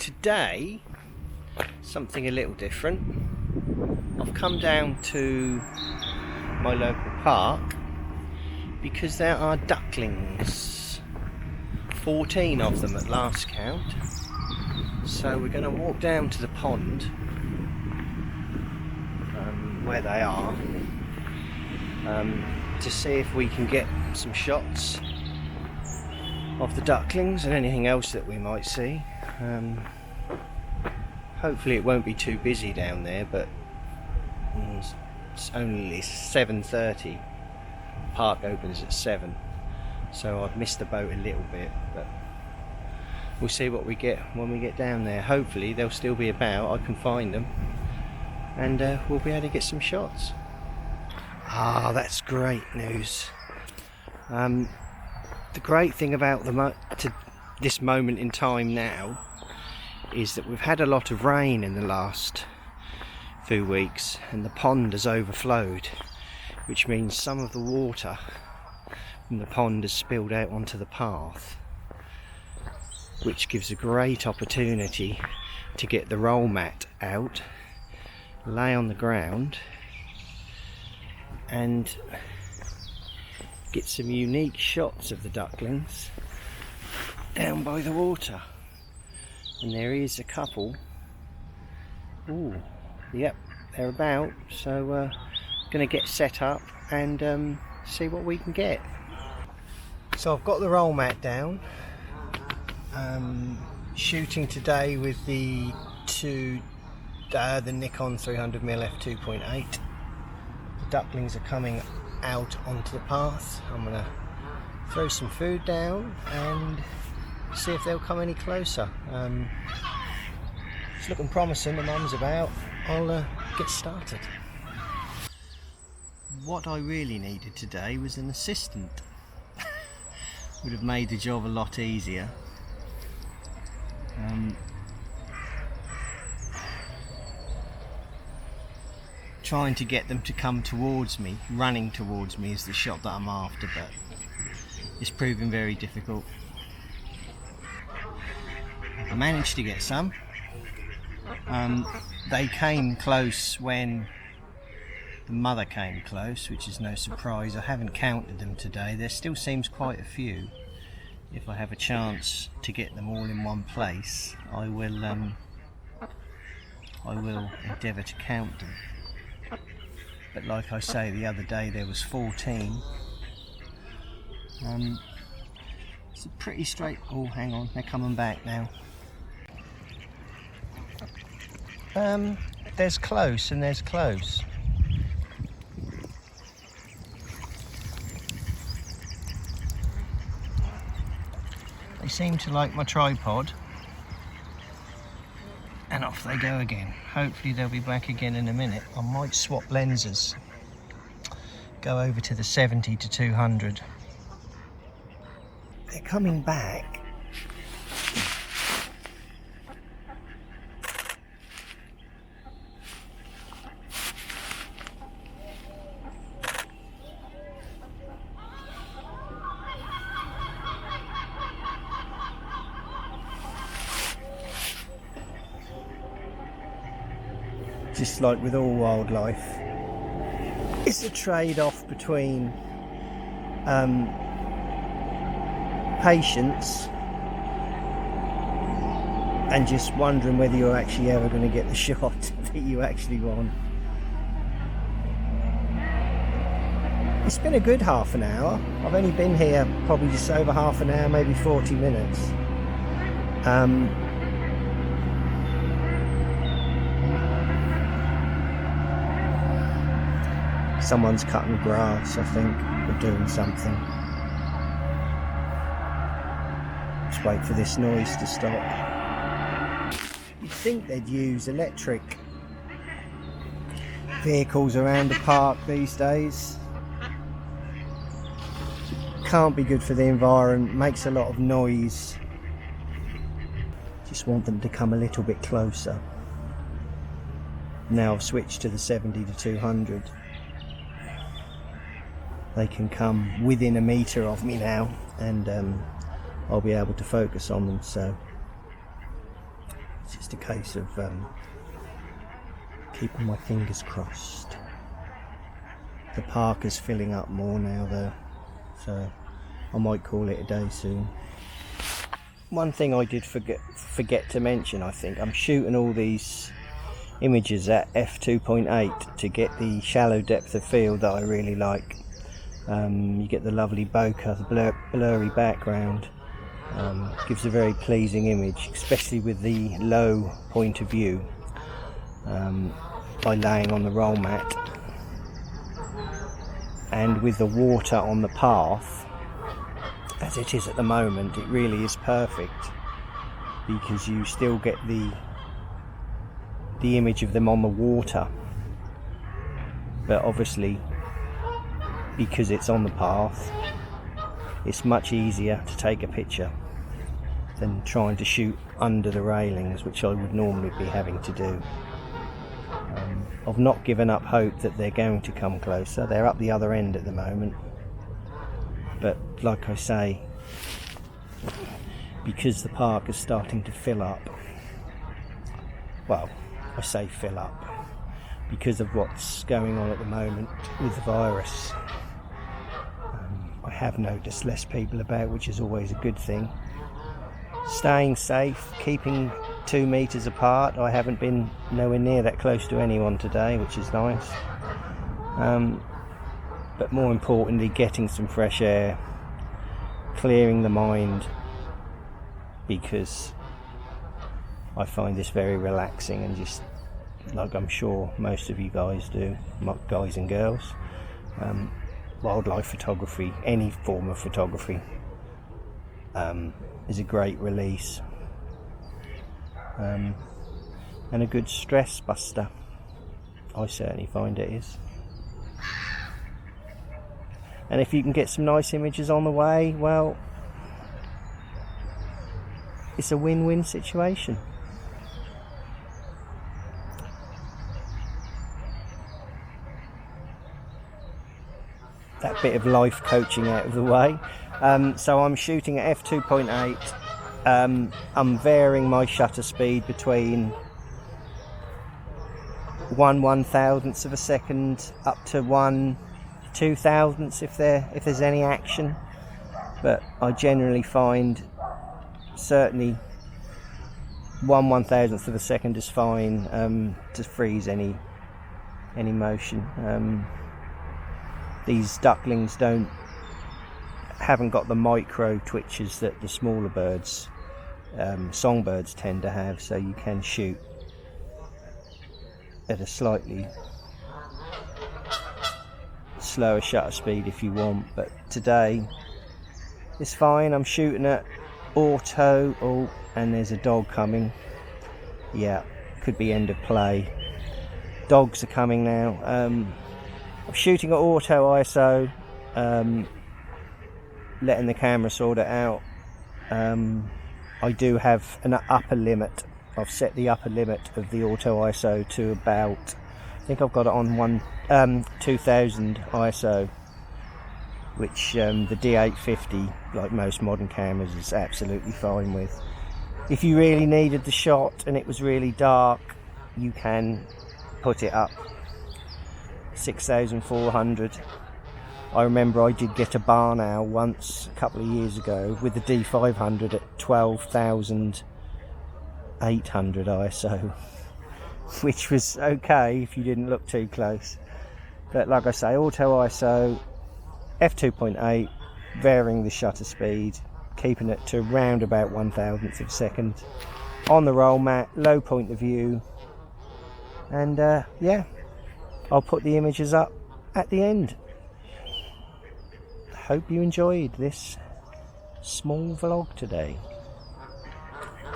today, something a little different. I've come down to my local park because there are ducklings, 14 of them at last count. So we're going to walk down to the pond where they are to see if we can get some shots of the ducklings and anything else that we might see. Hopefully it won't be too busy down there, but it's only 7:30. Park opens at 7, so I've missed the boat a little bit, but we'll see what we get when we get down there. Hopefully they'll still be about, I can find them, and we'll be able to get some shots. Ah, that's great news. The great thing about this moment in time now is that we've had a lot of rain in the last few weeks and the pond has overflowed, which means some of the water from the pond has spilled out onto the path, which gives a great opportunity to get the roll mat out, lay on the ground and get some unique shots of the ducklings down by the water. And there is a couple. Ooh, yep, they're about. So gonna get set up and see what we can get. So I've got the roll mat down. Shooting today with the Nikon 300mm f2.8. The ducklings are coming out onto the path. I'm gonna throw some food down and see if they'll come any closer. It's looking promising, the mum's about. I'll get started. What I really needed today was an assistant. Would have made the job a lot easier. Trying to get them to come towards me, running towards me, is the shot that I'm after, but it's proving very difficult. I managed to get some. They came close when the mother came close, which is no surprise. I haven't counted them today. There still seems quite a few. If I have a chance to get them all in one place, I will endeavour to count them. But like I say, the other day there was 14. It's a pretty straight... Oh, hang on, they're coming back now. There's close and there's close. They seem to like my tripod. And off they go again. Hopefully they'll be back again in a minute. I might swap lenses. Go over to the 70 to 200. They're coming back. Just like with all wildlife, it's a trade-off between patience and just wondering whether you're actually ever going to get the shot that you actually want. It's been a good half an hour. I've only been here probably just over half an hour, maybe 40 minutes. Someone's cutting grass, I think, or doing something. Just wait for this noise to stop. You'd think they'd use electric vehicles around the park these days. Can't be good for the environment, makes a lot of noise. Just want them to come a little bit closer. Now I've switched to the 70 to 200. They can come within a metre of me now, and I'll be able to focus on them. So It's just a case of keeping my fingers crossed. The park is filling up more now though, so I might call it a day soon. One thing I did forget to mention, I think, I'm shooting all these images at f2.8 to get the shallow depth of field that I really like. You get the lovely bokeh, the blurry background. Gives a very pleasing image, especially with the low point of view, by laying on the roll mat, and with the water on the path as it is at the moment, it really is perfect, because you still get the image of them on the water, but obviously because it's on the path, it's much easier to take a picture than trying to shoot under the railings, which I would normally be having to do. I've not given up hope that they're going to come closer. They're up the other end at the moment, but like I say, because the park is starting to fill up, well, I say fill up because of what's going on at the moment with the virus. I have noticed less people about, which is always a good thing. Staying safe, keeping 2 meters apart. I haven't been nowhere near that close to anyone today, which is nice. But more importantly, getting some fresh air, clearing the mind, because I find this very relaxing, and just like I'm sure most of you guys do, guys and girls. Wildlife photography, any form of photography, is a great release, and a good stress buster. I certainly find it is. And if you can get some nice images on the way, well, it's a win-win situation. That bit of life coaching out of the way. So I'm shooting at f2.8. I'm varying my shutter speed between 1/1000th of a second up to 1/2000th if there's any action. But I generally find certainly 1/1000th of a second is fine to freeze any motion. These ducklings haven't got the micro twitches that the smaller birds, songbirds, tend to have, so you can shoot at a slightly slower shutter speed if you want. But today it's fine. I'm shooting at auto. Oh, and there's a dog coming. Yeah, could be end of play. Dogs are coming now. I'm shooting at auto ISO, letting the camera sort it out. I do have an upper limit. I've set the upper limit of the auto ISO to about, I think I've got it on 2000 ISO, which the D850, like most modern cameras, is absolutely fine with. If you really needed the shot and it was really dark, you can put it up 6400. I remember I did get a barn owl once a couple of years ago with the D500 at 12,800 ISO, which was okay if you didn't look too close. But like I say, auto ISO, f2.8, varying the shutter speed, keeping it to around about 1/1000th of a second, on the roll mat, low point of view, and yeah, I'll put the images up at the end. Hope you enjoyed this small vlog today.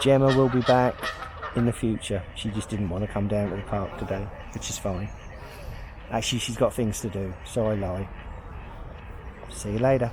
Gemma will be back in the future. She just didn't want to come down to the park today, which is fine. Actually, she's got things to do, so I lie. See you later.